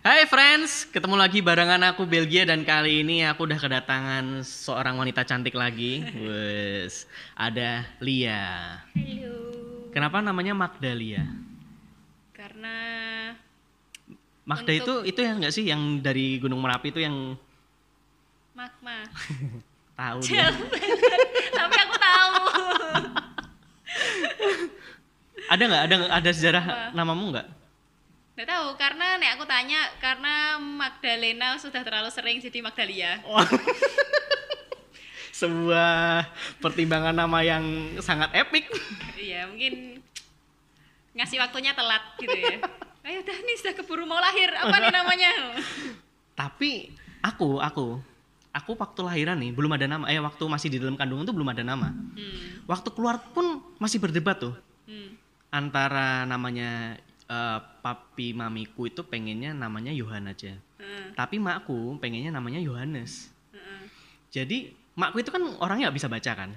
Hai friends, ketemu lagi barengan aku Belgia dan kali ini aku udah kedatangan seorang wanita cantik lagi. Wes, ada Lia. Halo. Kenapa namanya Magdalia? Karena Magda untuk itu yang enggak sih yang dari Gunung Merapi itu yang magma. tahu dia. Tapi aku tahu. Ada sejarah Apa? namamu enggak? Nggak tahu karena nek aku tanya karena Magdalena sudah terlalu sering jadi Magdalia. Sebuah pertimbangan nama yang sangat epik. Iya, mungkin ngasih waktunya telat gitu ya. Ayo dah nih sudah keburu mau lahir. Apa nih namanya? Tapi aku waktu lahiran nih belum ada nama. Waktu masih di dalam kandungan tuh belum ada nama. Waktu keluar pun masih berdebat tuh. Antara namanya papi mamiku itu pengennya namanya Yohan aja. Tapi makku pengennya namanya Yohanes. Jadi makku itu kan orangnya nggak bisa baca kan.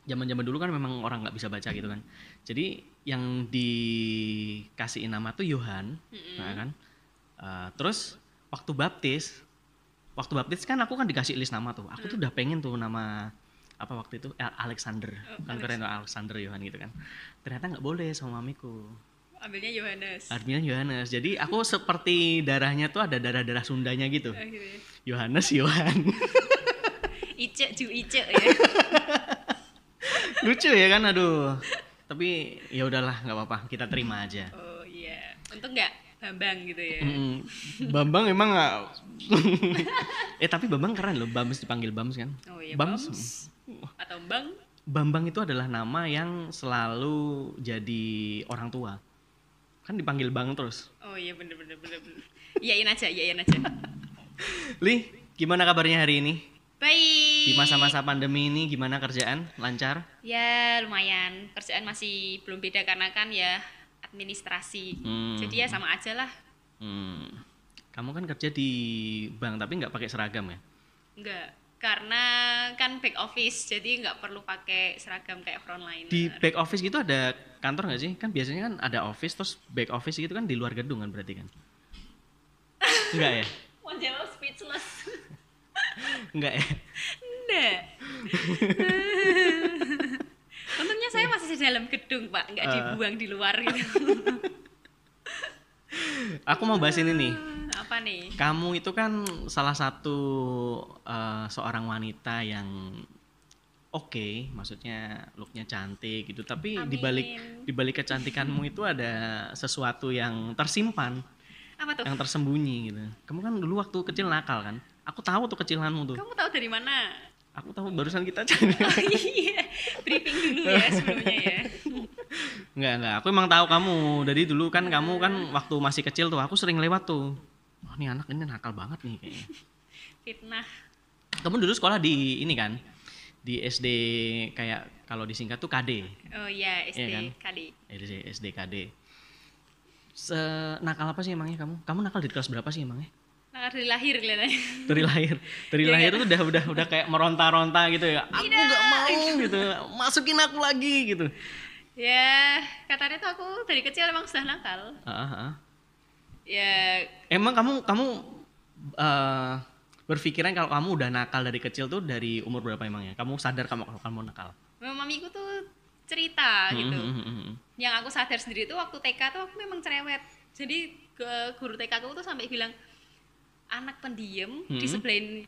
Zaman-zaman dulu kan memang orang nggak bisa baca gitu kan. Jadi yang dikasihin nama tuh Yohan, nah kan. Terus waktu baptis kan aku kan dikasih list nama tuh. Aku tuh udah pengen tuh nama apa waktu itu Alexander. Kan keren tuh Alexander Yohan gitu kan. Ternyata nggak boleh sama mamiku. Ambilnya Yohanes. Artinya Yohanes. Jadi aku seperti darahnya tuh ada darah-darah Sundanya gitu. Yohanes, Yohan. Ice, Ju Ice ya. Lucu ya kan, aduh. Tapi ya udahlah, nggak apa-apa. Kita terima aja. Oh iya. Untung nggak Bambang gitu ya. Bambang emang nggak. Tapi Bambang keren loh. Bams dipanggil Bams kan. Oh iya, Bams. Atau Bang. Bambang itu adalah nama yang selalu jadi orang tua. Kan dipanggil Bang terus. Oh iya bener. Iyain aja. Li, gimana kabarnya hari ini? Baik. Di masa-masa pandemi ini gimana kerjaan? Lancar? Ya lumayan. Kerjaan masih belum beda karena kan ya administrasi. Jadi ya sama aja lah. Kamu kan kerja di bank tapi nggak pakai seragam ya? Enggak. Karena kan back office jadi nggak perlu pakai seragam kayak frontliner. Di back office gitu ada kantor nggak sih? Kan biasanya kan ada office terus back office gitu kan di luar gedung kan berarti kan? Enggak ya? Mau jawab speechless. Enggak ya? Enggak. Untungnya saya masih di dalam gedung Pak, nggak dibuang di luar gitu. Aku mau bahas ini nih. Apa nih? Kamu itu kan salah satu seorang wanita yang oke, maksudnya looknya cantik gitu. Tapi dibalik kecantikanmu itu ada sesuatu yang tersimpan, Apa tuh? yang tersembunyi gitu. Kamu kan dulu waktu kecil nakal kan? Aku tahu tuh kecilanmu tuh. Kamu tahu dari mana? Aku tahu barusan kita Oh iya, briefing dulu ya sebelumnya ya. Enggak. Aku emang tahu kamu. Dari dulu kan kamu kan waktu masih kecil tuh aku sering lewat tuh. Oh, nih anak ini nakal banget nih kayaknya. Fitnah. Kamu dulu sekolah di ini kan? Di SD kayak kalau disingkat tuh KD. Oh iya, SD Iya kan? KD. SD KD. Nakal apa sih emangnya kamu? Kamu nakal di kelas berapa sih emangnya? Nakal dari lahir kelihatannya. Dari Iya lahir kan? tuh udah kayak meronta-ronta gitu ya. Aku Tidak. nggak mau gitu. Masukin aku lagi gitu. Ya, katanya tuh aku dari kecil emang sudah nakal. Ya, Emang kamu berpikiran kalau kamu udah nakal dari kecil tuh dari umur berapa emangnya? Kamu sadar kamu nakal? memang mamiku tuh cerita gitu. Yang aku sadar sendiri tuh waktu TK tuh aku memang cerewet. Jadi guru TK aku tuh sampai bilang anak pendiam disebelahin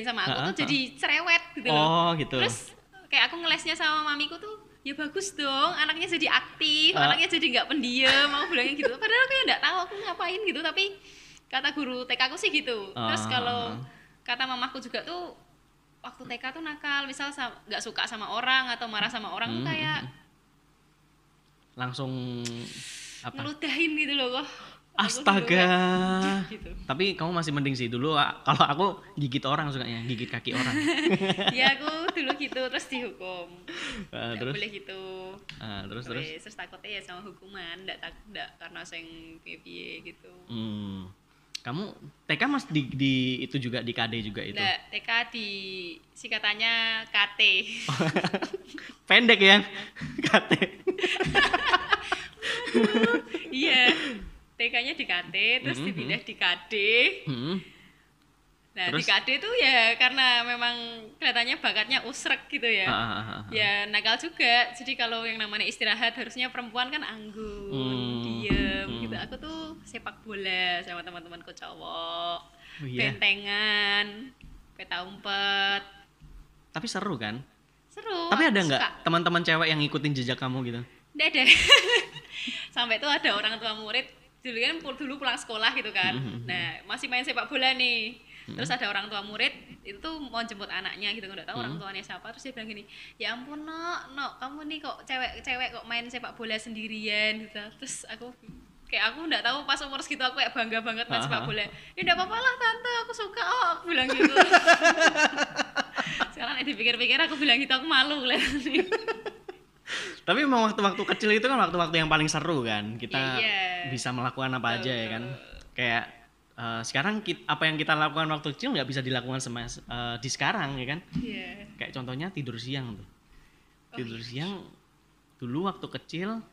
sama aku tuh jadi cerewet gitu loh. Oh gitu. Terus kayak aku ngelesnya sama mamiku tuh ya bagus dong, anaknya jadi aktif, anaknya jadi nggak pendiam, aku bilangnya gitu. Padahal aku ya nggak tahu aku ngapain gitu, tapi kata guru TK aku sih gitu. Terus kalau kata mamaku juga tuh waktu TK tuh nakal, misal nggak suka sama orang atau marah sama orang tuh kayak langsung apa? ngeludahin gitu loh kok. Astaga. Gitu. Tapi kamu masih mending sih dulu. Kalau aku gigit orang sukanya, gigit kaki orang. Ya aku dulu gitu terus dihukum. Nggak Terus? boleh gitu. Terus. Takutnya ya sama hukuman, nggak karena sing piye gitu. Kamu TK mas di itu juga di KD juga itu. Nggak, TK di singkatannya KT. Pendek ya. KT. Iya. TK-nya di KT, terus dipindah di KD. Nah, Terus? di KD tuh ya karena memang kelihatannya bakatnya usrek gitu ya. Ya nakal juga. Jadi kalau yang namanya istirahat harusnya perempuan kan anggun, diem gitu. Aku tuh sepak bola sama teman-temanku cowok. Oh, iya. Bentengan, peta umpet. Tapi seru kan? Seru. Tapi aku ada nggak suka. teman-teman cewek yang ngikutin jejak kamu gitu? Nggak ada. Sampai tuh ada orang tua murid dulu kan dulu pulang sekolah gitu kan. Nah, masih main sepak bola nih. Terus ada orang tua murid itu tuh mau jemput anaknya gitu, nggak tahu orang tuanya siapa. Terus dia bilang gini, ya ampun nok kamu nih kok cewek kok main sepak bola sendirian gitu. Terus aku nggak tahu pas umur segitu aku kayak bangga banget main sepak bola. Ya nggak apa-apa lah tante, aku suka aku bilang gitu. Sekarang dipikir-pikir aku bilang gitu aku malu kelihatannya. Tapi memang waktu-waktu kecil itu kan waktu-waktu yang paling seru kan. Kita Iya. bisa melakukan apa aja ya kan. Kayak sekarang apa yang kita lakukan waktu kecil nggak bisa dilakukan di sekarang ya kan. Iya. Kayak contohnya tidur siang tuh. Tidur siang dulu waktu kecil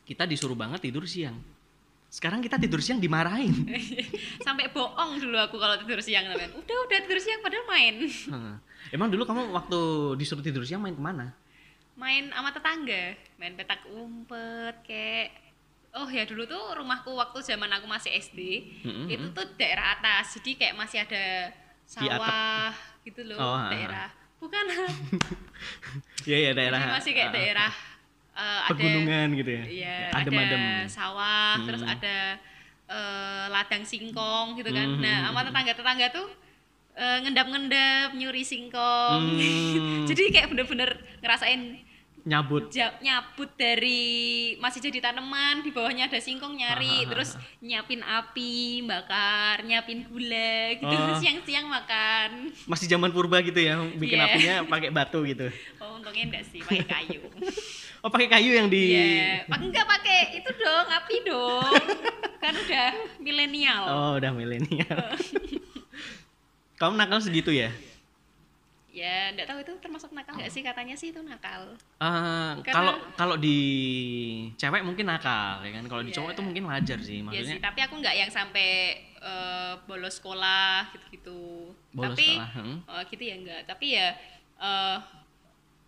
kita disuruh banget tidur siang. Sekarang kita tidur siang dimarahin. Sampai bohong dulu aku kalau tidur siang teman. Udah tidur siang padahal main. Emang dulu kamu waktu disuruh tidur siang main kemana? Main sama tetangga, main petak umpet kayak ya dulu tuh rumahku waktu zaman aku masih SD itu tuh daerah atas, jadi kayak masih ada sawah gitu loh. Daerah bukan Iya daerah jadi masih kayak daerah pegunungan gitu ya. Iya, Adem-adem. ada sawah, terus ada ladang singkong gitu kan. Nah, sama tetangga-tetangga tuh ngendap-ngendap, nyuri singkong. Jadi kayak bener-bener ngerasain nyabut dari masih jadi tanaman, di bawahnya ada singkong nyari, terus nyiapin api, bakar, nyiapin gula gitu, siang-siang makan. Masih zaman purba gitu ya, bikin apinya pakai batu gitu. Oh, untungnya enggak sih, pakai kayu. Oh, pakai kayu yang di Enggak pakai itu dong, api dong. Kan udah milenial. Oh, udah milenial. Kamu nakal segitu ya? Ya, enggak tahu itu termasuk nakal nggak sih, katanya sih itu nakal. Kalau di cewek mungkin nakal ya kan, kalau di cowok itu mungkin wajar sih maksudnya. Iya sih, tapi aku nggak yang sampai bolos sekolah gitu-gitu. Bolos tapi sekolah, gitu ya enggak. Tapi ya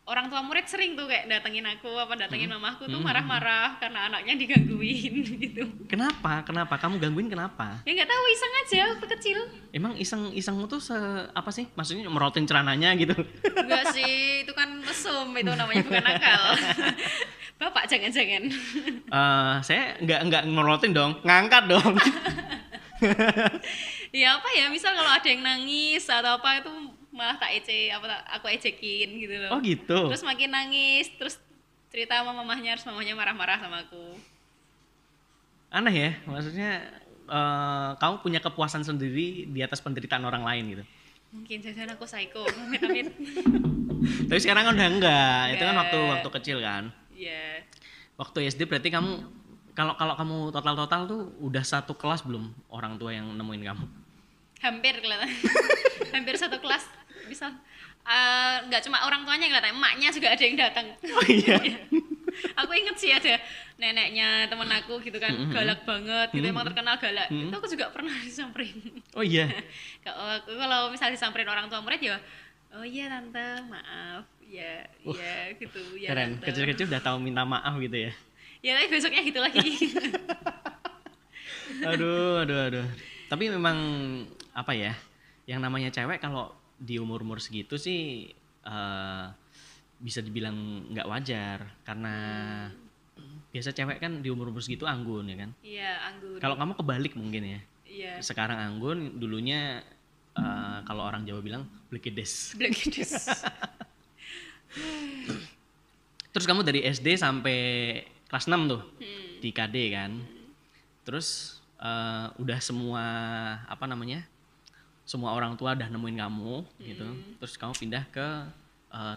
orang tua murid sering tuh kayak datengin mamaku tuh marah-marah karena anaknya digangguin gitu. Kenapa? Kamu gangguin kenapa? Ya nggak tahu, iseng aja waktu kecil. Emang isengmu tuh apa sih? Maksudnya merotin celananya gitu? Enggak sih, itu kan mesum, itu namanya bukan nakal. Bapak jangan-jangan. Saya nggak merotin dong, ngangkat dong. Ya apa ya, misal kalau ada yang nangis atau apa itu malah aku ejekin gitu loh. Oh gitu. Terus makin nangis, terus cerita sama mamahnya, terus mamahnya marah-marah sama aku. Aneh ya, maksudnya kamu punya kepuasan sendiri di atas penderitaan orang lain gitu. Mungkin jajan aku psycho, amit-amit. Tapi sekarang kan udah enggak. Itu kan waktu kecil kan. Iya. Waktu SD berarti kamu kalau kamu total tuh udah satu kelas belum orang tua yang nemuin kamu? Hampir kelihatan. Hampir satu kelas bisa. Nggak cuma orang tuanya yang kelihatan, emaknya juga ada yang datang. Oh iya. Aku inget sih ada neneknya temen aku gitu kan, galak banget gitu, emang terkenal galak. Itu aku juga pernah disamperin. Oh iya. Kalau misal disamperin orang tua murid ya, oh iya tante maaf, ya gitu ya. Keren, tante. kecil-kecil udah tahu minta maaf gitu ya. Ya tapi besoknya gitu lagi. Aduh. Tapi memang apa ya, yang namanya cewek kalau di umur-umur segitu sih bisa dibilang nggak wajar karena biasa cewek kan di umur-umur segitu anggun ya kan. Iya, anggun. Kalau kamu kebalik mungkin ya. Iya. Sekarang anggun, dulunya kalau orang Jawa bilang blegedes. Terus kamu dari SD sampai kelas 6 tuh di KD kan. Terus udah semua semua orang tua udah nemuin kamu gitu. Terus kamu pindah ke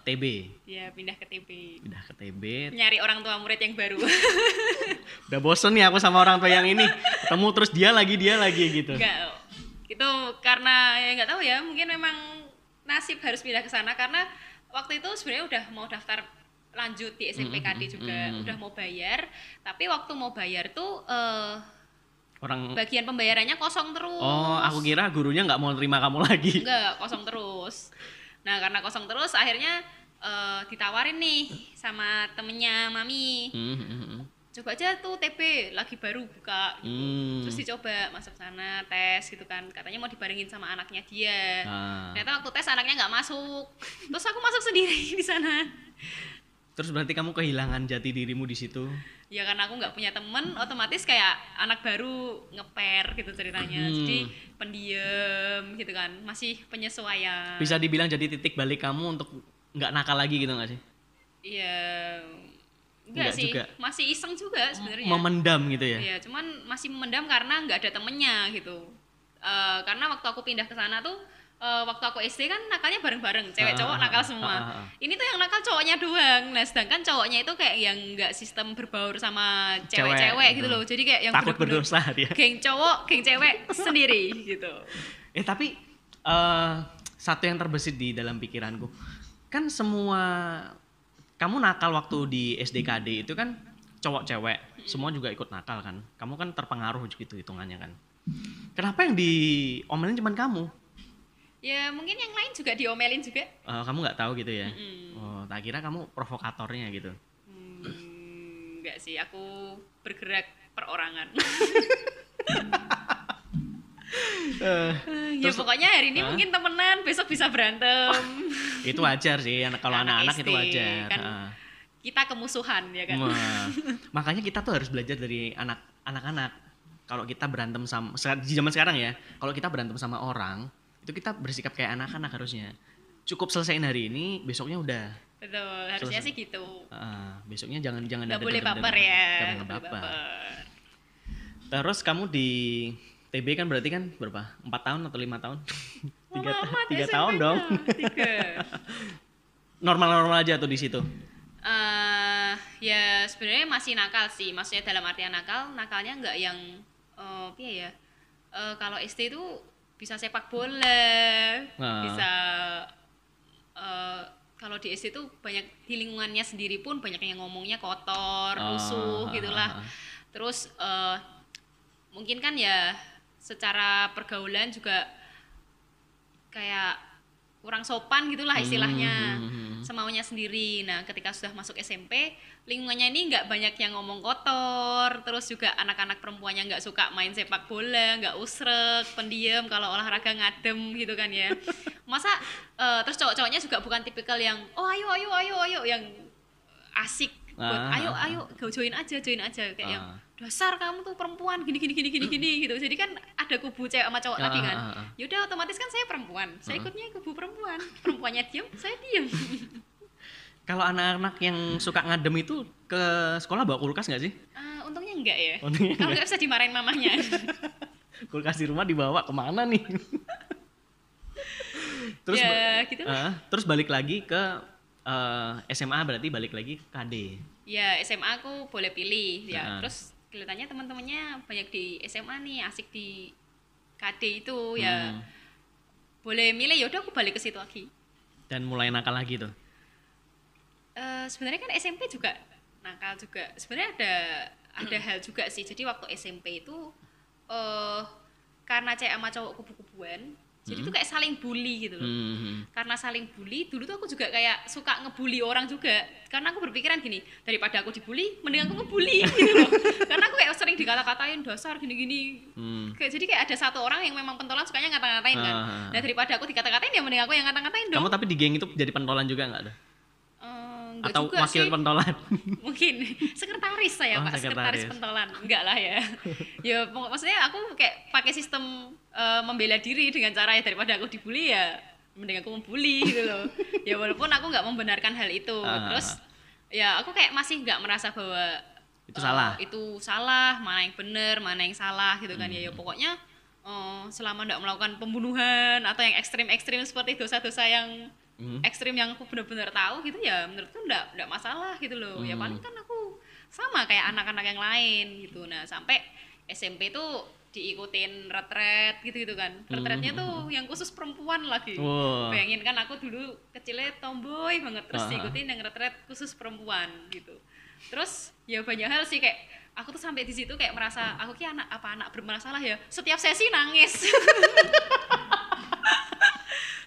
TB. Iya, pindah ke TB. Nyari orang tua murid yang baru. Udah bosen nih aku sama orang tua yang ini. Ketemu terus dia lagi gitu. Enggak. Itu karena ya nggak tahu ya, mungkin memang nasib harus pindah ke sana karena waktu itu sebenarnya udah mau daftar lanjut di SMP KD juga, udah mau bayar. Tapi waktu mau bayar tuh Orang bagian pembayarannya kosong terus. Oh, aku kira gurunya nggak mau terima kamu lagi. Enggak, kosong terus. Nah, karena kosong terus akhirnya ditawarin nih sama temennya Mami. Coba aja tuh TB lagi baru buka gitu. Terus dicoba masuk sana tes gitu kan, katanya mau dibarengin sama anaknya dia. Ternyata waktu tes anaknya nggak masuk, terus aku masuk sendiri di sana. Terus berarti kamu kehilangan jati dirimu di situ? Ya karena aku nggak punya temen, otomatis kayak anak baru ngeper gitu ceritanya. Jadi pendiam gitu kan, masih penyesuaian. Bisa dibilang jadi titik balik kamu untuk nggak nakal lagi gitu nggak sih? Iya, enggak sih, juga. Masih iseng juga sebenarnya. Memendam gitu ya? Iya, cuman masih memendam karena nggak ada temennya gitu. Karena waktu aku pindah ke sana tuh, waktu aku SD kan nakalnya bareng-bareng, cewek cowok nakal semua. Ini tuh yang nakal cowoknya doang. Nah, sedangkan cowoknya itu kayak yang nggak sistem berbaur sama cewek-cewek gitu loh. Jadi kayak yang takut berdosa dia. Geng cowok, geng cewek sendiri gitu. Tapi satu yang terbesit di dalam pikiranku, kan semua kamu nakal waktu di SDKD itu kan cowok cewek, semua juga ikut nakal kan. Kamu kan terpengaruh gitu hitungannya kan. Kenapa yang diomelin cuman kamu? Ya mungkin yang lain juga diomelin juga. Kamu nggak tahu gitu ya? Oh, tak kira kamu provokatornya gitu. Enggak sih, aku bergerak perorangan. Ya pokoknya hari ini mungkin temenan, besok bisa berantem. Itu wajar sih, kalau anak-anak itu wajar. Kan kita kemusuhan ya kan. Makanya kita tuh harus belajar dari anak-anak. Kalau kita berantem sama di zaman sekarang ya, kalau kita berantem sama orang, itu kita bersikap kayak anak-anak harusnya. Cukup selesaiin hari ini, besoknya udah. Betul, harusnya sih gitu. Besoknya jangan nggak boleh baper ya. Jangan baper. Terus kamu di TB kan berarti kan berapa? 4 tahun atau 5 tahun? 3 tahun dong. 3. Normal-normal aja tuh di situ. Ya sebenarnya masih nakal sih. Maksudnya dalam artian nakalnya nggak yang kalau SD itu bisa sepak bola, bisa kalau di SD itu banyak di lingkungannya sendiri pun banyak yang ngomongnya kotor, rusuh gitulah. Terus mungkin kan ya secara pergaulan juga kayak kurang sopan gitulah istilahnya, semaunya sendiri. Nah ketika sudah masuk SMP, lingkungannya ini nggak banyak yang ngomong kotor, terus juga anak-anak perempuannya nggak suka main sepak bola, nggak usrek, pendiam, kalau olahraga ngadem gitu kan ya. Masa terus cowok-cowoknya juga bukan tipikal yang ayo yang asik buat ayo join aja kayak yang dasar kamu tuh perempuan gini gitu. Jadi kan ada kubu cewek sama cowok tadi kan. Yaudah otomatis kan saya perempuan, saya ikutnya kubu perempuannya diam, saya diam. Kalau anak-anak yang suka ngadem itu ke sekolah bawa kulkas nggak sih? Untungnya enggak ya. Kalau nggak bisa dimarahin mamahnya. Kulkas di rumah dibawa kemana nih? Terus ya, gitu terus balik lagi ke SMA, berarti balik lagi ke KD. Ya SMA aku boleh pilih ya. Terus kelihatannya teman-temannya banyak di SMA nih, asik di KD itu ya. Boleh milih, yaudah aku balik ke situ lagi. Dan mulai nakal lagi tuh. Sebenarnya kan SMP juga nakal juga. Sebenarnya ada hal juga sih. Jadi waktu SMP itu karena cewek sama cowok kubu-kubuan, jadi tuh kayak saling bully gitu loh. Karena saling bully, dulu tuh aku juga kayak suka ngebully orang juga. Karena aku berpikiran gini, daripada aku dibully, mending aku ngebully gitu loh. Karena aku kayak sering dikata-katain dasar gini-gini. Jadi kayak ada satu orang yang memang pentolan sukanya ngata-ngatain kan. Nah daripada aku dikata-katain ya mending aku yang ngata-ngatain dong. Kamu tapi di geng itu jadi pentolan juga nggak ada? Atau wakil sih. Pentolan? Mungkin sekretaris saya Pak, sekretaris pentolan. Enggak lah ya. Ya maksudnya aku kayak pakai sistem membela diri dengan cara ya daripada aku dibully ya mending aku membuli gitu loh. Ya walaupun aku nggak membenarkan hal itu. Terus ya aku kayak masih nggak merasa bahwa itu salah, mana yang benar, mana yang salah gitu kan. Ya pokoknya selama nggak melakukan pembunuhan atau yang ekstrim-ekstrim seperti dosa-dosa yang ekstrim yang aku benar-benar tahu gitu ya menurutku enggak masalah gitu loh. Ya paling kan aku sama kayak anak-anak yang lain gitu. Nah sampai SMP tuh diikutin retret gitu kan. Retretnya tuh yang khusus perempuan lagi. Bayangin kan aku dulu kecilnya tomboy banget, terus diikutin yang retret khusus perempuan gitu. Terus ya banyak hal sih kayak aku tuh sampai di situ kayak merasa aku ki anak bermasalah ya, setiap sesi nangis.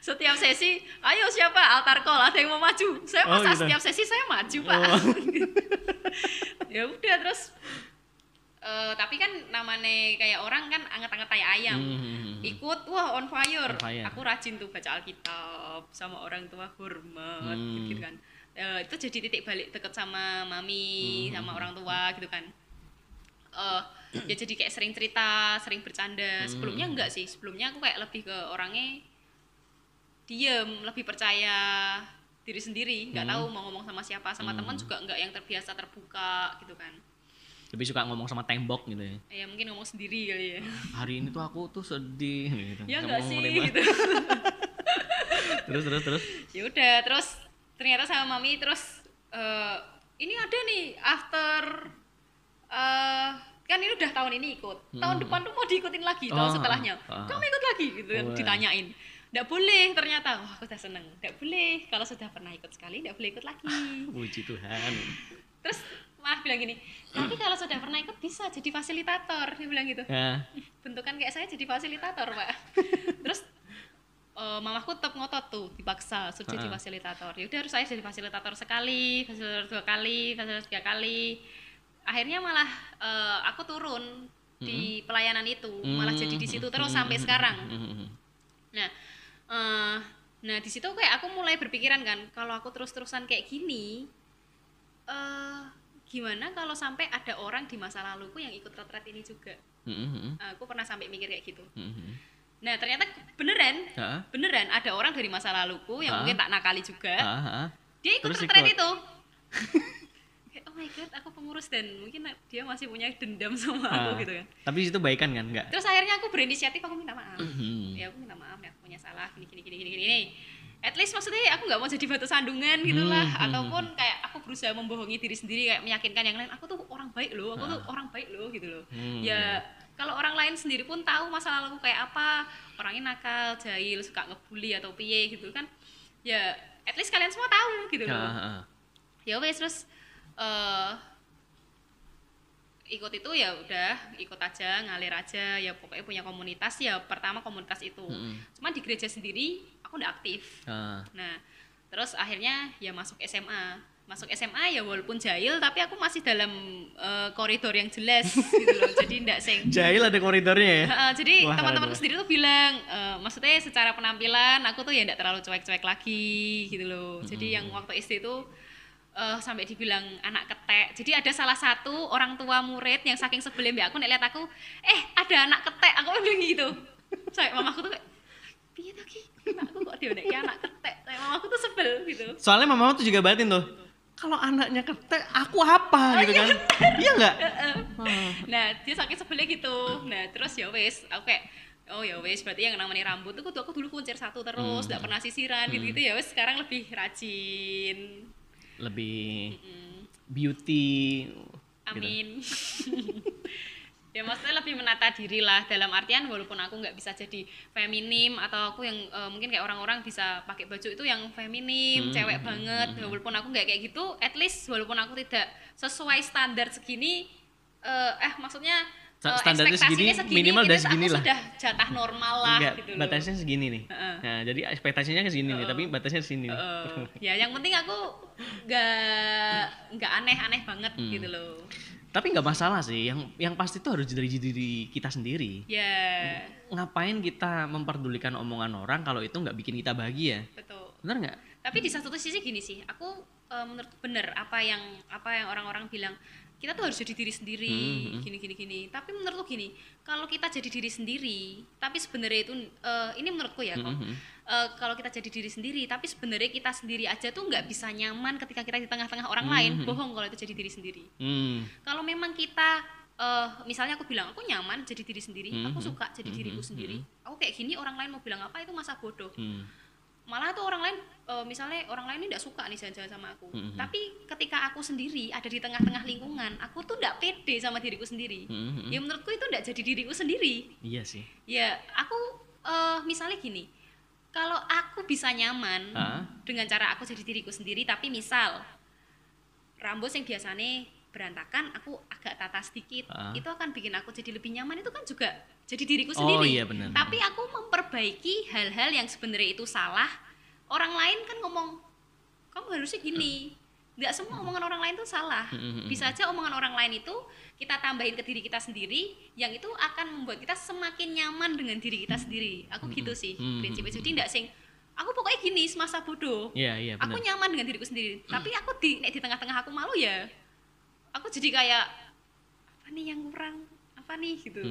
Setiap sesi, ayo siapa altar call, ada yang mau maju, saya masa gitu? Setiap sesi saya maju Pak. Ya udah terus tapi kan namanya kayak orang kan anget-anget kayak ayam, ikut wah on fire. Aku rajin tuh baca Alkitab, sama orang tua hormat gitu kan. Itu jadi titik balik deket sama mami, sama orang tua gitu kan. Ya jadi kayak sering cerita, sering bercanda. Sebelumnya enggak sih, sebelumnya aku kayak lebih ke orangnya diem, lebih percaya diri sendiri, nggak tahu mau ngomong sama siapa, sama teman juga nggak yang terbiasa terbuka gitu kan. Lebih suka ngomong sama tembok gitu ya? Ya mungkin ngomong sendiri kali ya. Hari ini tuh aku tuh sedih gitu. Ya nggak sih gitu. terus. Ya udah, terus ternyata sama mami terus ini ada nih after kan ini udah tahun ini ikut, tahun depan tuh mau diikutin lagi, tahun setelahnya. Kamu ikut lagi gitu kan, ditanyain. Nggak boleh ternyata, wah aku udah seneng. Nggak boleh, kalau sudah pernah ikut sekali nggak boleh ikut lagi. Puji Tuhan. Terus Mah bilang gini, nanti kalau sudah pernah ikut bisa jadi fasilitator, dia bilang gitu. Bentukan kayak saya jadi fasilitator Pak. Terus mamaku tetap ngotot tuh, dipaksa suruh jadi fasilitator. Ya udah harus saya jadi fasilitator sekali, fasilitator 2 kali, fasilitator 3 kali. Akhirnya malah aku turun di pelayanan itu, malah jadi di situ terus sampai sekarang. Nah di situ kayak aku mulai berpikiran kan, kalau aku terus-terusan kayak gini, gimana kalau sampai ada orang di masa laluku yang ikut retret ini juga. Aku pernah sampai mikir kayak gitu. Nah ternyata beneran ada orang dari masa laluku yang mungkin tak nakali juga, dia ikut retret itu. Kayak, oh my god, aku pengurus dan mungkin dia masih punya dendam sama aku gitu kan. Tapi itu baikan kan, enggak? Terus akhirnya aku berinisiatif, aku minta maaf. Ya aku minta maaf ya, aku punya salah gini. At least maksudnya aku nggak mau jadi batu sandungan gitulah, ataupun kayak aku berusaha membohongi diri sendiri, kayak meyakinkan yang lain, aku tuh orang baik loh, gitu loh. Ya kalau orang lain sendiri pun tahu masa laluku kayak apa, orangnya nakal, jahil, suka ngebully atau piye gitu kan. Ya at least kalian semua tahu gitu loh. Ya wes terus ikut itu ya udah ikut aja, ngalir aja, ya pokoknya punya komunitas, ya pertama komunitas itu. Cuman di gereja sendiri aku udah aktif. Nah terus akhirnya ya masuk SMA ya walaupun jahil tapi aku masih dalam koridor yang jelas gitu loh. Jadi ndak sing jahil ada koridornya ya. Jadi teman-temanku sendiri tuh bilang maksudnya secara penampilan aku tuh ya ndak terlalu cuek-cuek lagi gitu loh. Jadi yang waktu SD tuh sampai dibilang anak ketek. Jadi ada salah satu orang tua murid yang saking sebelnya mbak aku nek lihat aku, ada anak ketek, aku bilang gitu. Saya mamaku tuh kayak, piye ta ki? Aku kok dionek anak ketek. Mamaku tuh sebel gitu. Soalnya mamaku tuh juga batin tuh. Kalau anaknya ketek, aku apa gitu kan? Iya enggak? Nah, dia saking sebelnya gitu. Nah, terus ya wes, aku kayak oh ya wes, berarti yang namanya rambut tuh aku dulu kuncir satu terus, enggak pernah sisiran gitu-gitu ya wes, sekarang lebih rajin. Lebih beauty. Amin. Gitu. Ya maksudnya lebih menata diri lah, dalam artian walaupun aku nggak bisa jadi feminim atau aku yang mungkin kayak orang-orang bisa pakai baju itu yang feminim, cewek banget, walaupun aku nggak kayak gitu, at least walaupun aku tidak sesuai standar segini, maksudnya standarnya segini minimal udah segini lah. Sudah jatah normal lah. Enggak, gitu loh. Batasnya segini nih. Nah, jadi ekspektasinya ke sini nih, tapi batasnya sini. Ya yang penting aku nggak aneh-aneh banget gitu loh. Tapi nggak masalah sih, yang pasti itu harus dari diri kita sendiri. Ya. Ngapain kita memperdulikan omongan orang kalau itu nggak bikin kita bahagia? Betul. Benar nggak? Tapi di satu sisi gini sih, aku menurut bener apa yang orang-orang bilang, kita tuh harus jadi diri sendiri, gini. Tapi menurutku gini, kalau kita jadi diri sendiri, tapi sebenarnya itu ini menurutku ya kalau kita jadi diri sendiri, tapi sebenarnya kita sendiri aja tuh nggak bisa nyaman ketika kita di tengah-tengah orang lain. Bohong kalau itu jadi diri sendiri. Kalau memang kita misalnya aku bilang aku nyaman jadi diri sendiri, aku suka jadi diriku sendiri, aku kayak gini, orang lain mau bilang apa itu masa bodoh. Malah tuh orang lain misalnya orang lain ini tidak suka nih jalan-jalan sama aku, tapi ketika aku sendiri ada di tengah-tengah lingkungan, aku tuh tidak pede sama diriku sendiri. Ya menurutku itu tidak jadi diriku sendiri. Iya sih. Ya aku misalnya gini, kalau aku bisa nyaman dengan cara aku jadi diriku sendiri, tapi misal rambut yang biasanya berantakan, aku agak tata sedikit, itu akan bikin aku jadi lebih nyaman. Itu kan juga jadi diriku sendiri. Iya, bener. Tapi aku memperbaiki hal-hal yang sebenarnya itu salah. Orang lain kan ngomong, kamu harusnya gini. Nggak semua omongan orang lain itu salah. Bisa aja omongan orang lain itu kita tambahin ke diri kita sendiri, yang itu akan membuat kita semakin nyaman dengan diri kita sendiri. Aku gitu sih prinsipnya. Jadi nggak sing aku pokoknya gini semasa bodoh. Iya, aku nyaman dengan diriku sendiri. Tapi aku di tengah-tengah aku malu ya, aku jadi kayak apa nih yang kurang, apa nih gitu.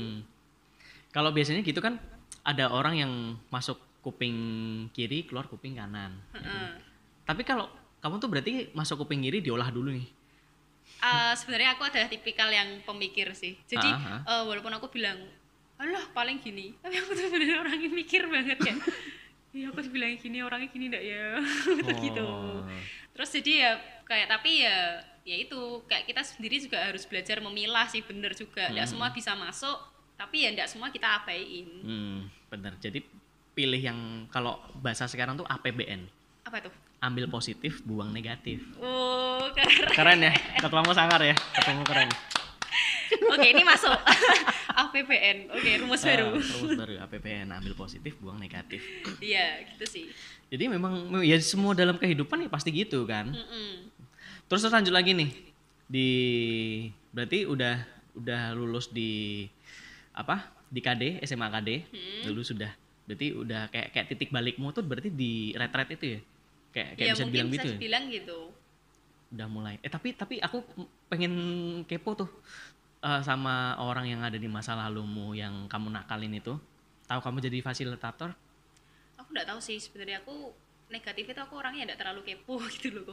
Kalau biasanya gitu kan ada orang yang masuk kuping kiri keluar kuping kanan. Tapi kalau kamu tuh berarti masuk kuping kiri diolah dulu nih. Sebenarnya aku adalah tipikal yang pemikir sih. Jadi walaupun aku bilang alah paling gini, tapi aku tuh bener orang yang mikir banget ya. Iya aku dibilang gini, orangnya gini enggak ya? Gitu. Terus jadi ya kayak, tapi ya itu kayak kita sendiri juga harus belajar memilah sih, bener juga. Enggak semua bisa masuk, tapi ya enggak semua kita abaiin. Bener. Jadi pilih yang kalau bahasa sekarang tuh APBN. Apa tuh? Ambil positif, buang negatif. Oh, keren. Keren ya, ketuamu sangar ya, ketuamu keren. Oke, ini masuk. APBN. Oke, rumus baru. Rumus baru APBN, ambil positif, buang negatif. Iya, gitu sih. Jadi memang ya semua dalam kehidupan ya pasti gitu kan. Terus lanjut lagi nih. Berarti udah lulus di apa? Di KD, SMA KD. Dulu sudah. Berarti udah kayak titik balikmu tuh berarti di retret itu ya. Kayak ya, bisa dibilang gitu. Ya, mungkin bisa dibilang gitu. Udah mulai. Tapi aku pengen kepo tuh. Sama orang yang ada di masa lalumu yang kamu nakalin itu. Tahu kamu jadi fasilitator? Aku enggak tahu sih, sebenarnya aku negatif itu aku orangnya enggak terlalu kepo gitu loh.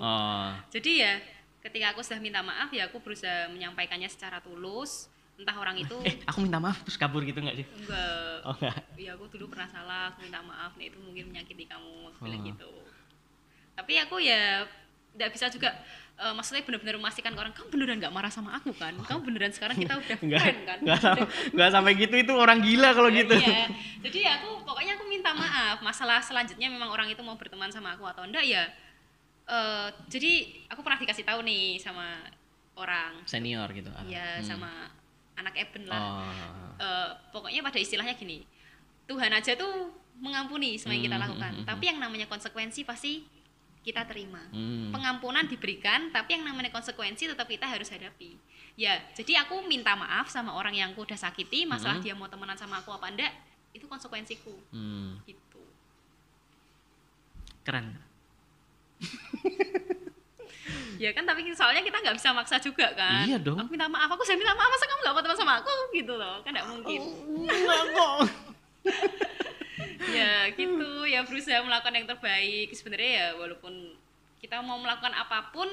Jadi ya ketika aku sudah minta maaf ya aku berusaha menyampaikannya secara tulus. Entah orang itu aku minta maaf terus kabur gitu enggak sih? Enggak. Oh enggak. Ya aku dulu pernah salah, aku minta maaf. Nah itu mungkin menyakiti kamu, aku bilang gitu. Tapi aku ya enggak bisa juga maksudnya benar-benar memastikan ke orang, kamu beneran nggak marah sama aku kan? Kamu beneran sekarang kita udah friend kan? Nggak sampai gitu, itu orang gila kalau gitu. Iya. Jadi aku pokoknya aku minta maaf. Masalah selanjutnya memang orang itu mau berteman sama aku atau enggak ya. Jadi aku pernah dikasih tahu nih sama orang senior gitu. Iya, sama anak Eben lah. Pokoknya pada istilahnya gini, Tuhan aja tuh mengampuni semua yang kita lakukan. Tapi yang namanya konsekuensi pasti kita terima. Pengampunan diberikan, tapi yang namanya konsekuensi tetap kita harus hadapi. Ya, jadi aku minta maaf sama orang yang aku udah sakiti, masalah dia mau temenan sama aku apa enggak, itu konsekuensiku. Gitu. Keren. Ya kan, tapi soalnya kita nggak bisa maksa juga kan. Iya dong. Aku minta maaf, aku minta maaf, masa kamu nggak mau teman sama aku gitu loh, kan nggak mungkin. Enggak kok. Ya gitu, ya berusaha melakukan yang terbaik. Sebenarnya ya walaupun kita mau melakukan apapun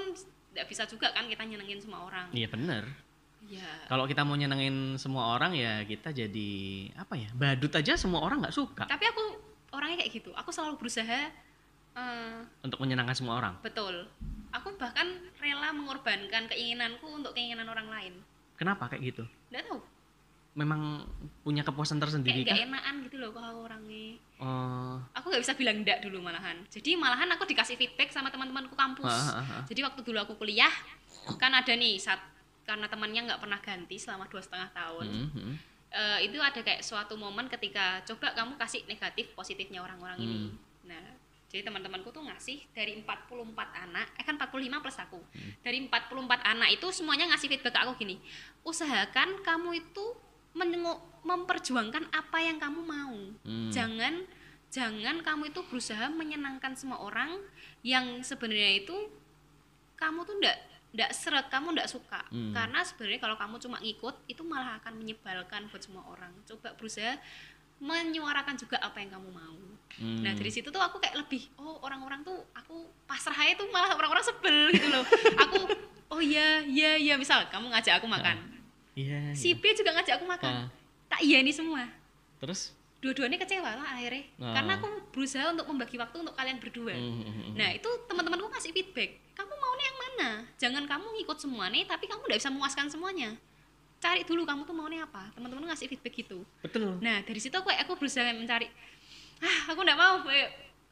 nggak bisa juga kan kita nyenengin semua orang. Iya benar. Ya. Kalau kita mau nyenengin semua orang ya kita jadi apa ya, badut aja semua orang nggak suka. Tapi aku orangnya kayak gitu, aku selalu berusaha untuk menyenangkan semua orang. Betul. Aku bahkan rela mengorbankan keinginanku untuk keinginan orang lain. Kenapa kayak gitu? Nggak tahu. Memang punya kepuasan tersendiri kayak gak enakan gitu loh kalau orangnya. Aku nggak bisa bilang enggak dulu malahan. Jadi malahan aku dikasih feedback sama teman-temanku kampus. Jadi waktu dulu aku kuliah kan ada nih karena temannya nggak pernah ganti selama 2,5 tahun. Itu ada kayak suatu momen ketika coba kamu kasih negatif positifnya orang-orang ini. Nah, jadi teman-temanku tuh ngasih dari 44 anak, kan 45 plus aku. Dari 44 anak itu semuanya ngasih feedback ke aku gini. Usahakan kamu itu memperjuangkan apa yang kamu mau. Jangan kamu itu berusaha menyenangkan semua orang yang sebenarnya itu kamu tuh ndak seret, kamu ndak suka. Karena sebenarnya kalau kamu cuma ngikut itu malah akan menyebalkan buat semua orang. Coba berusaha menyuarakan juga apa yang kamu mau. Nah dari situ tuh aku kayak lebih orang-orang tuh aku pasrah aja tuh malah orang-orang sebel gitu loh. Aku iya misal kamu ngajak aku makan. Si B juga ngajak aku makan. Tak iya ini semua. Terus? Dua-duanya kecewa lah akhirnya. Karena aku berusaha untuk membagi waktu untuk kalian berdua. Nah itu teman-temanku kasih feedback. Kamu maunya yang mana? Jangan kamu ngikut semuanya, tapi kamu udah bisa memuaskan semuanya. Cari dulu kamu tuh maunya apa. Teman-teman ngasih feedback gitu. Betul. Nah dari situ aku berusaha mencari. Aku nggak mau.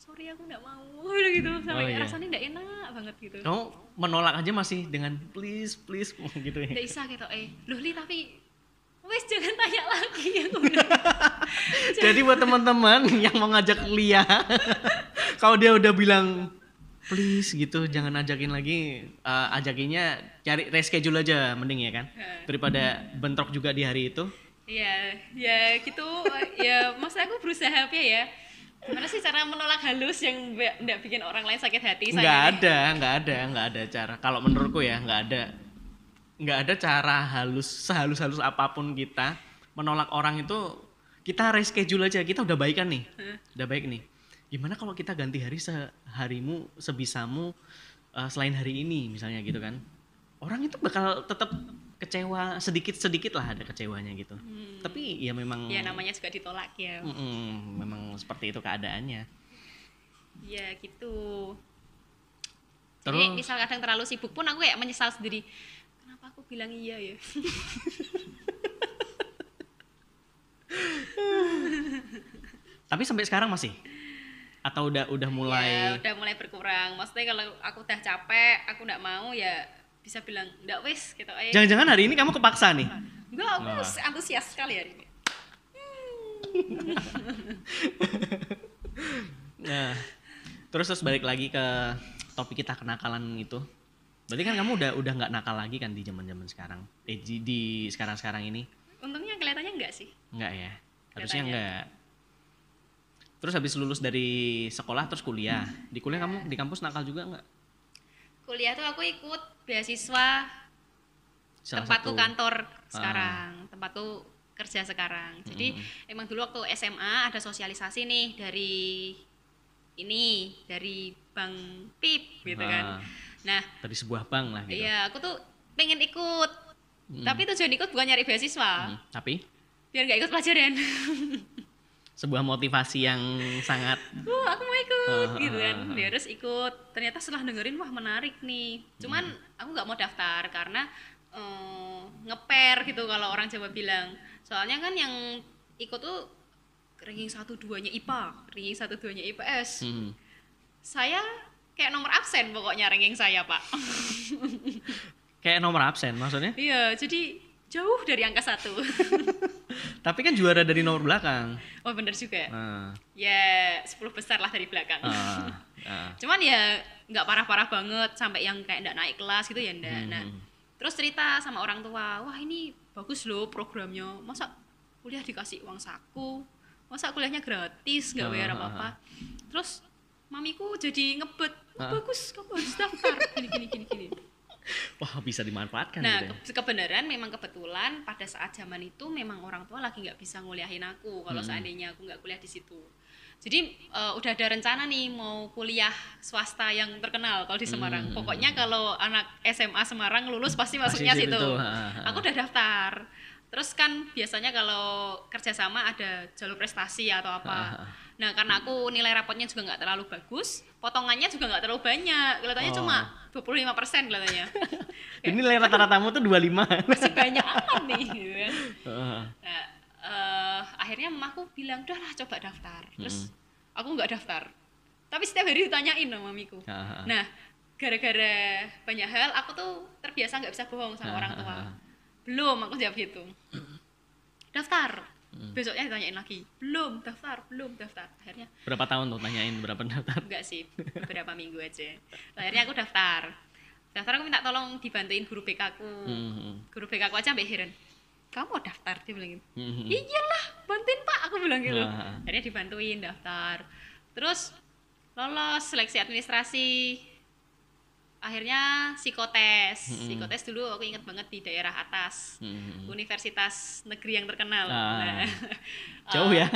sorry aku nggak mau gitu sampai iya. rasanya nggak enak banget gitu. Kamu menolak aja masih dengan please gitu ya. Nggak bisa gitu loh Li tapi wes jangan tanya lagi aku bilang. Jadi buat teman-teman yang mau ngajak Lia, kalau dia udah bilang please gitu, jangan ajakin lagi, ajakinnya cari reschedule aja mending ya kan, daripada bentrok juga di hari itu. Ya gitu ya maksudnya aku berusaha apa ya. Gimana sih cara menolak halus yang nggak bikin orang lain sakit hati? Nggak ada cara. Kalau menurutku ya nggak ada cara sehalus apapun kita menolak orang itu. Kita reschedule aja, kita udah baikan nih, udah baik nih. Gimana kalau kita ganti hari seharimu sebisamu selain hari ini misalnya gitu kan? Orang itu bakal tetap kecewa sedikit lah, ada kecewanya gitu. Tapi ya memang. Ya namanya juga ditolak ya. Memang seperti itu keadaannya. Ya gitu. Terus, jadi misal kadang terlalu sibuk pun aku kayak menyesal sendiri. Kenapa aku bilang iya ya? Tapi sampai sekarang masih? Atau udah mulai? Ya, udah mulai berkurang. Maksudnya kalau aku udah capek, aku nggak mau ya bisa bilang nggak wis gitu. Jangan-jangan hari ini kamu kepaksa nih? Enggak, aku antusias sekali hari ini. Nah, terus balik lagi ke topik kita kenakalan itu. Berarti kan kamu udah nggak nakal lagi kan di zaman-zaman sekarang? Di sekarang ini? Untungnya kelihatannya enggak sih. Enggak ya, harusnya enggak. Terus habis lulus dari sekolah terus kuliah. Di kuliah kamu di kampus nakal juga enggak? Kuliah tuh aku ikut beasiswa tempatku kantor sekarang, tempatku kerja sekarang. Jadi emang dulu waktu SMA ada sosialisasi nih dari Bank PIP gitu kan. Nah, dari sebuah bank lah gitu. Iya, aku tuh pengen ikut. Tapi tujuan ikut bukan nyari beasiswa. Tapi biar nggak ikut pelajaran. Sebuah motivasi yang sangat aku mau ikut gitu kan. Dia harus ikut. Ternyata setelah dengerin wah menarik nih. Cuman aku nggak mau daftar karena ngeper gitu kalau orang Jawa bilang. Soalnya kan yang ikut tuh ranking 1-2-nya IPA, ranking 1-2-nya IPS. Saya kayak nomor absen pokoknya ranking saya, Pak. Kayak nomor absen maksudnya? Iya, jadi jauh dari angka 1. Tapi kan juara dari nomor belakang. Oh bener juga ya? Ya 10 besar lah dari belakang. Cuman ya nggak parah-parah banget sampai yang kayak nggak naik kelas gitu ya nggak. Nah, terus cerita sama orang tua, wah ini bagus loh programnya, masa kuliah dikasih uang saku, masa kuliahnya gratis nggak bayar apa-apa. Terus mamiku jadi ngebet, bagus kamu harus daftar gini. Wah bisa dimanfaatkan. Nah gitu ya? Memang kebetulan pada saat zaman itu memang orang tua lagi nggak bisa nguliahin aku kalau seandainya aku nggak kuliah di situ. Jadi udah ada rencana nih mau kuliah swasta yang terkenal kalau di Semarang. Pokoknya kalau anak SMA Semarang lulus pasti masuknya situ. Aku udah daftar. Terus kan biasanya kalau kerjasama ada jalur prestasi atau apa. Nah karena aku nilai rapotnya juga nggak terlalu bagus, potongannya juga nggak terlalu banyak, kelihatannya cuma 25% kelihatannya. Ini nilai rata-ratamu tuh 25. Masih banyak amat nih gitu kan. Nah, akhirnya mamaku bilang, udah lah coba daftar. Terus aku nggak daftar. Tapi setiap hari ditanyain sama mamiku. Nah, gara-gara banyak hal, aku tuh terbiasa nggak bisa bohong sama orang tua. Belum, aku jawab gitu. Daftar. Besoknya ditanyain lagi, belum daftar. Akhirnya berapa tahun tuh tanyain berapa daftar? Enggak sih, beberapa minggu aja. Akhirnya aku daftar, aku minta tolong dibantuin guru BK aku. Guru BK aku aja sampai heran, kamu daftar? Dia bilang gitu. Iyalah, bantuin Pak, aku bilang gitu. Akhirnya dibantuin daftar, terus lolos seleksi administrasi. Akhirnya psikotes dulu aku inget banget di daerah atas, universitas negeri yang terkenal. Nah, jauh ya?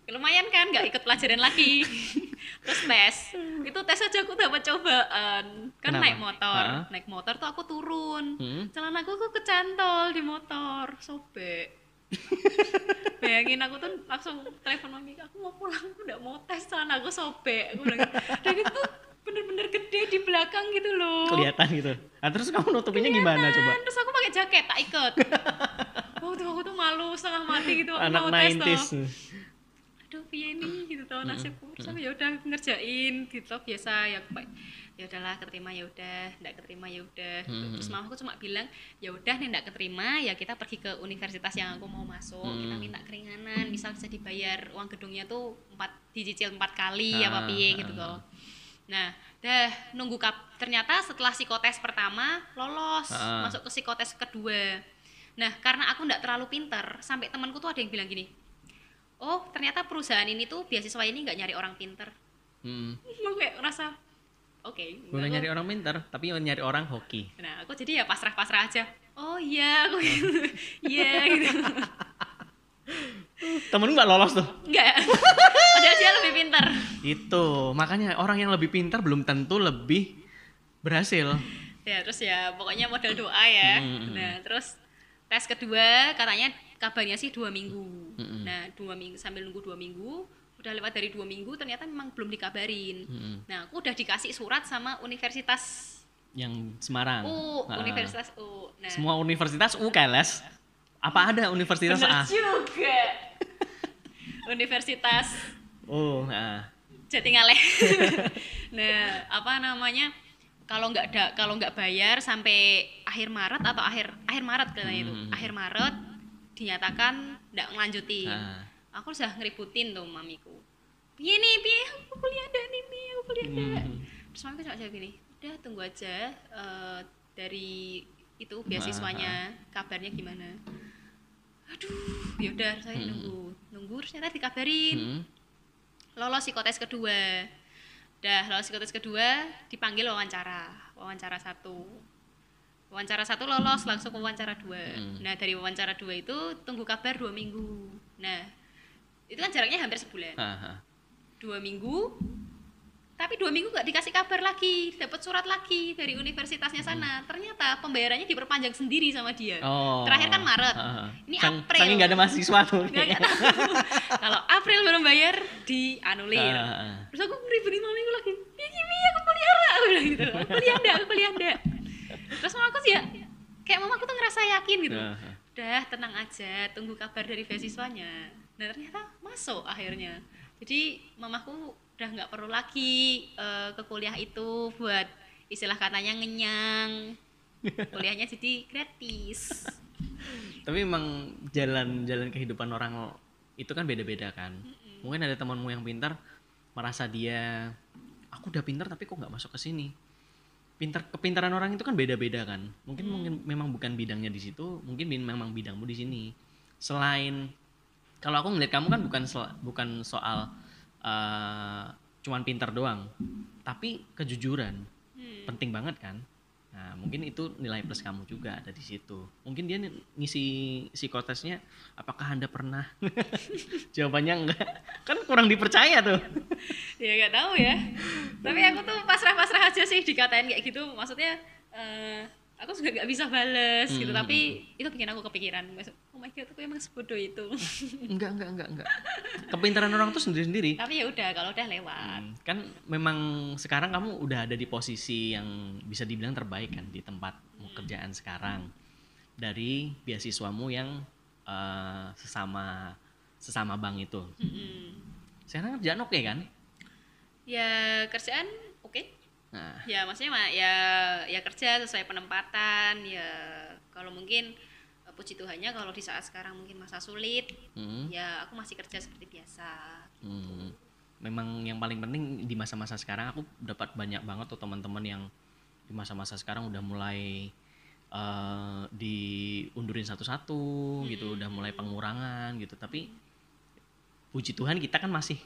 Lumayan kan, nggak ikut pelajaran lagi. Terus tes aja aku dapat cobaan. Kan kenapa? naik motor tuh aku turun, celanaku tuh kecantol di motor, sobek. Bayangin aku tuh langsung telepon mami, aku mau pulang, aku nggak mau tes, celana aku sobek. Aku bilang, dan itu bener-bener gede di belakang gitu loh. Kelihatan gitu. Nah, terus kamu nutupinnya gimana coba? Terus aku pakai jaket, tak iket. Aku tuh malu setengah mati gitu. Anak 90s. Aduh piye nih gitu. toh nasibku. Terus aku ya udah ngerjain gitu biasa ya ya udahlah keterima ya udah, enggak keterima ya udah. Terus mamaku cuma bilang, "Ya udah nih enggak keterima ya kita pergi ke universitas yang aku mau masuk. Kita minta keringanan, misal bisa dibayar uang gedungnya tuh dicicil 4 kali apa piye gitu toh." Nah, nunggu ternyata setelah psikotes pertama lolos, masuk ke psikotes kedua. Nah, karena aku enggak terlalu pintar, sampai temanku tuh ada yang bilang gini, "Oh, ternyata perusahaan ini tuh beasiswa ini enggak nyari orang pintar." Aku kayak ngerasa bukan nyari orang pintar, tapi nyari orang hoki. Nah, aku jadi ya pasrah-pasrah aja. Oh iya, aku gitu. Iya gitu. Temen nggak lolos tuh? Enggak. Padahal dia lebih pintar. Itu, makanya orang yang lebih pintar belum tentu lebih berhasil. Ya, terus ya pokoknya modal doa ya. Nah, terus tes kedua katanya kabarnya sih 2 minggu. Nah, 2 minggu sambil nunggu 2 minggu, udah lewat dari 2 minggu ternyata memang belum dikabarin. Nah, aku udah dikasih surat sama universitas yang Semarang. Universitas U. Nah, semua universitas U keles. Apa ada universitas bener A? juga. Universitas Jatingaleh. Nah, apa namanya? Kalau nggak bayar sampai akhir Maret atau akhir Maret katanya itu. Akhir Maret dinyatakan nggak ngelanjutin. Aku udah ngeributin tuh mamiku. Piye aku kuliah ndak nih, aku kuliah ndak. Terus mamiku cuma jawab gini, udah tunggu aja dari itu beasiswanya kabarnya gimana. Aduh, yaudah saya nunggu terus ternyata dikabarin lolos psikotes kedua. Lolos psikotes kedua dipanggil wawancara 1 lolos langsung wawancara 2. Nah dari wawancara 2 itu tunggu kabar 2 minggu. Nah itu kan jaraknya hampir sebulan. 2 minggu tapi 2 minggu gak dikasih kabar lagi, dapat surat lagi dari universitasnya sana. Ternyata pembayarannya diperpanjang sendiri sama dia. Terakhir kan Maret. Ini April. Saking gak ada mahasiswa tuh. Kalau April belum bayar, dianulir. Terus aku ngeributin mamiku lagi. Piye aku kuliah enggak? Aku bilang gitu. Aku kuliah enggak. Terus mamaku sih ya, kayak mamaku tuh ngerasa yakin gitu. Udah tenang aja, tunggu kabar dari beasiswanya. Nah ternyata masuk akhirnya. Jadi mamaku udah nggak perlu lagi ke kuliah itu buat istilah katanya ngenyang. Kuliahnya jadi gratis. Tapi memang jalan kehidupan orang itu kan beda-beda kan. Mungkin ada temanmu yang pintar merasa dia aku udah pintar tapi kok nggak masuk ke sini. Kepintaran orang itu kan beda-beda kan. Mungkin memang bukan bidangnya di situ, mungkin memang bidangmu di sini. Selain kalau aku ngeliat kamu kan bukan soal cuman pintar doang, tapi kejujuran penting banget kan. Nah mungkin itu nilai plus kamu juga ada di situ. Mungkin dia ngisi psikotesnya, apakah Anda pernah? Jawabannya enggak, kan kurang dipercaya tuh. Ya nggak tahu ya. Tapi aku tuh pasrah aja sih dikatain kayak gitu. Maksudnya aku juga nggak bisa bales gitu. Tapi itu bikin aku kepikiran. Oh my god, aku emang sebodoh itu. Enggak. Kepintaran orang tuh sendiri-sendiri. Tapi ya udah, kalau udah lewat. Kan memang sekarang kamu udah ada di posisi yang bisa dibilang terbaik kan di tempat kerjaan sekarang. Dari beasiswamu yang sesama bank itu. Sekarang kerjaan oke kan? Ya kerjaan oke. Nah. Ya maksudnya ya kerja sesuai penempatan. Ya kalau mungkin puji Tuhannya kalau di saat sekarang mungkin masa sulit, ya aku masih kerja seperti biasa. Gitu. Memang yang paling penting di masa-masa sekarang aku dapat banyak banget tuh teman-teman yang di masa-masa sekarang udah mulai diundurin satu-satu gitu, udah mulai pengurangan gitu. Tapi puji Tuhan kita kan masih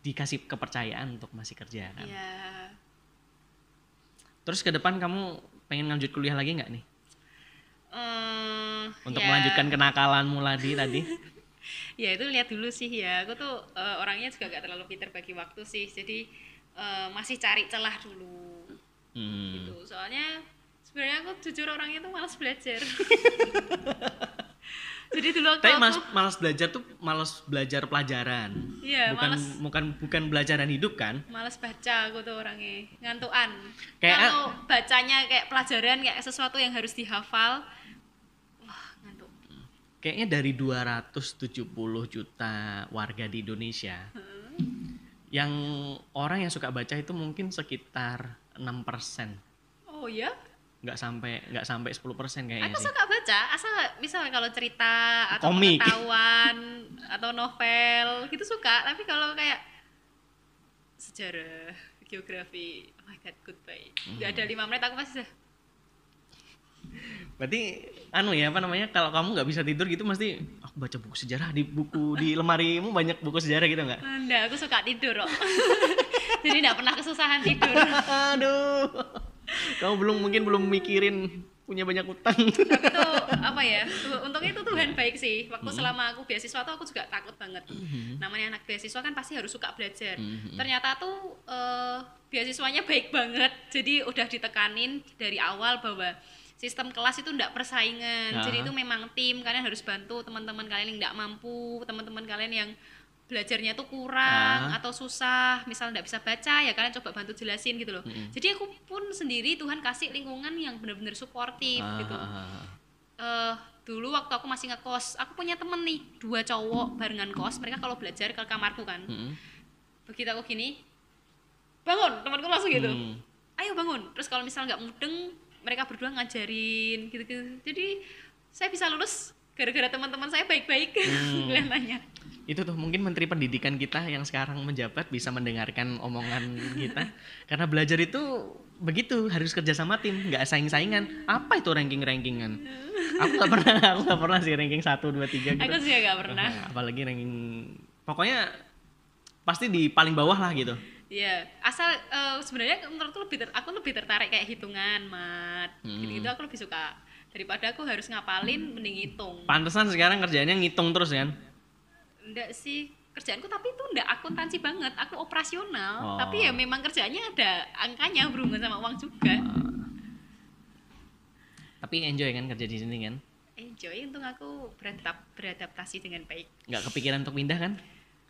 dikasih kepercayaan untuk masih kerja kan. Yeah. Terus ke depan kamu pengen lanjut kuliah lagi nggak nih? Untuk melanjutkan kenakalanmu tadi. Ya itu lihat dulu sih ya. Aku tuh orangnya juga gak terlalu pintar bagi waktu sih. Jadi masih cari celah dulu. Gitu. Soalnya sebenarnya aku jujur orangnya tuh malas belajar. Jadi dulu tapi malas belajar tuh malas belajar pelajaran. Iya, bukan belajaran hidup kan? Malas baca aku tuh orangnya, ngantuan. Kayak kalau bacanya kayak pelajaran kayak sesuatu yang harus dihafal, wah ngantuk. Kayaknya dari 270 juta warga di Indonesia, Yang orang yang suka baca itu mungkin sekitar 6%. Oh ya? Nggak sampai 10% kayaknya Aku sih. suka baca, asal misalnya kalau cerita atau Komik. pengetahuan atau novel gitu suka, tapi kalau kayak sejarah, geografi, oh my god, goodbye. Nggak ada 5 menit aku pasti Berarti kalau kamu nggak bisa tidur gitu mesti aku baca buku sejarah di lemarimu banyak buku sejarah gitu nggak? Enggak, aku suka tidur kok. Jadi nggak pernah kesusahan tidur. Aduh. Kamu belum mikirin punya banyak utang. Tapi tuh apa ya? Untungnya itu Tuhan baik sih. Waktu selama aku beasiswa tuh aku juga takut banget. Namanya anak beasiswa kan pasti harus suka belajar. Ternyata tuh beasiswanya baik banget. Jadi udah ditekanin dari awal bahwa sistem kelas itu enggak persaingan. Jadi itu memang tim, kalian harus bantu teman-teman kalian yang enggak mampu, teman-teman kalian yang belajarnya tuh kurang atau susah, misal nggak bisa baca ya kalian coba bantu jelasin gitu loh. Jadi aku pun sendiri Tuhan kasih lingkungan yang benar-benar suportif gitu. Dulu waktu aku masih ngekos, aku punya temen nih 2 cowok barengan kos, mereka kalau belajar ke kamarku kan. Begitu aku gini, bangun, temanku langsung gitu, ayo bangun. Terus kalau misal nggak mudeng, mereka berdua ngajarin gitu-gitu. Jadi saya bisa lulus gara-gara teman-teman saya baik-baik. Kelihatannya. Itu tuh mungkin Menteri Pendidikan kita yang sekarang menjabat bisa mendengarkan omongan kita. Karena belajar itu begitu, harus kerja sama tim, nggak saing-saingan. Apa itu ranking-rankingan? Aku nggak pernah sih ranking 1, 2, 3 gitu. Aku juga nggak pernah. Apalagi ranking, pokoknya pasti di paling bawah lah gitu. Iya, asal sebenarnya menurutku aku lebih tertarik kayak hitungan, mat. Gitu-gitu aku lebih suka. Daripada aku harus ngapalin, mending hitung. Pantesan sekarang kerjaannya ngitung terus kan? Enggak sih, kerjaanku tapi itu enggak akuntansi banget, aku operasional. Tapi ya memang kerjaannya ada angkanya, berhubungan sama uang juga. Tapi enjoy kan kerja di sini kan? Enjoy, untung aku beradaptasi dengan baik. Nggak kepikiran untuk pindah kan?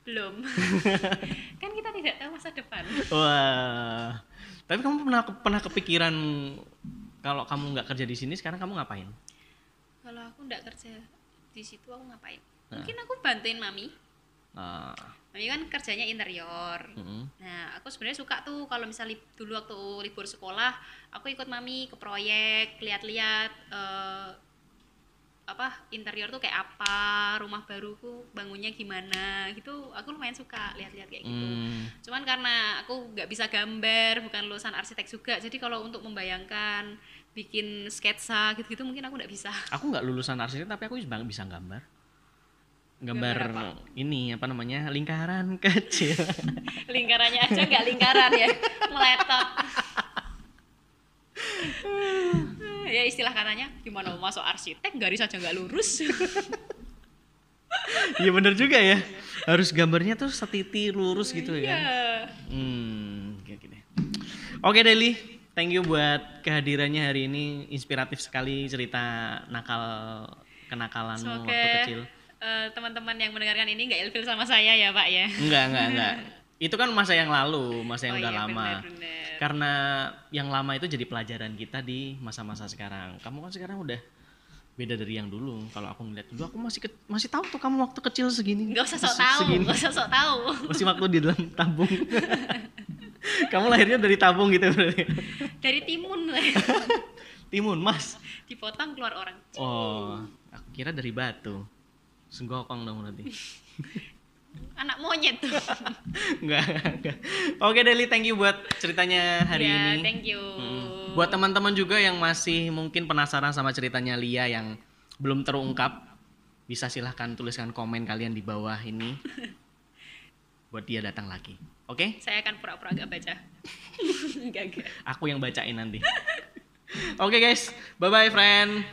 Belum. Kan kita tidak tahu masa depan. Wah. Tapi kamu pernah kepikiran kalau kamu nggak kerja di sini sekarang kamu ngapain? Kalau aku nggak kerja di situ aku ngapain? Mungkin aku bantuin mami. Mami kan kerjanya interior. Nah, aku sebenarnya suka tuh kalau misalnya dulu waktu libur sekolah, aku ikut mami ke proyek, lihat-lihat interior tuh kayak apa, rumah baruku bangunnya gimana gitu. Aku lumayan suka lihat-lihat kayak gitu. Cuman karena aku nggak bisa gambar, bukan lulusan arsitek juga, jadi kalau untuk membayangkan bikin sketsa gitu-gitu mungkin aku nggak bisa. Aku nggak lulusan arsitek tapi aku bisa gambar ini lingkaran kecil. Lingkarannya aja nggak lingkaran ya, meletot. Ya istilah katanya gimana mau masuk arsitek garis aja nggak lurus. Iya bener juga ya, harus gambarnya tuh setiti lurus gitu ya kan. Gini. Oke Deli, thank you buat kehadirannya hari ini, inspiratif sekali cerita kenakalanmu waktu kecil. Teman-teman yang mendengarkan ini nggak ilfil sama saya ya Pak ya? Enggak. Itu kan masa yang lalu, masa yang udah lama. Bener. Karena yang lama itu jadi pelajaran kita di masa-masa sekarang. Kamu kan sekarang udah beda dari yang dulu. Kalau aku ngeliat dulu, aku masih tahu tuh kamu waktu kecil segini. Nggak usah sok tahu. Masih waktu di dalam tabung. Kamu lahirnya dari tabung gitu berarti? Dari timun. Timun, Mas? Dipotong keluar orang. Oh, aku kira dari batu. Senggokong dong berarti. Anak monyet tuh. Enggak. Oke Deli, thank you buat ceritanya hari ini. Thank you. Buat teman-teman juga yang masih mungkin penasaran sama ceritanya Lia yang belum terungkap, bisa silahkan tuliskan komen kalian di bawah ini buat dia datang lagi. Oke? Saya akan pura-pura gak baca. Enggak. Aku yang bacain nanti. Oke guys, bye-bye friend.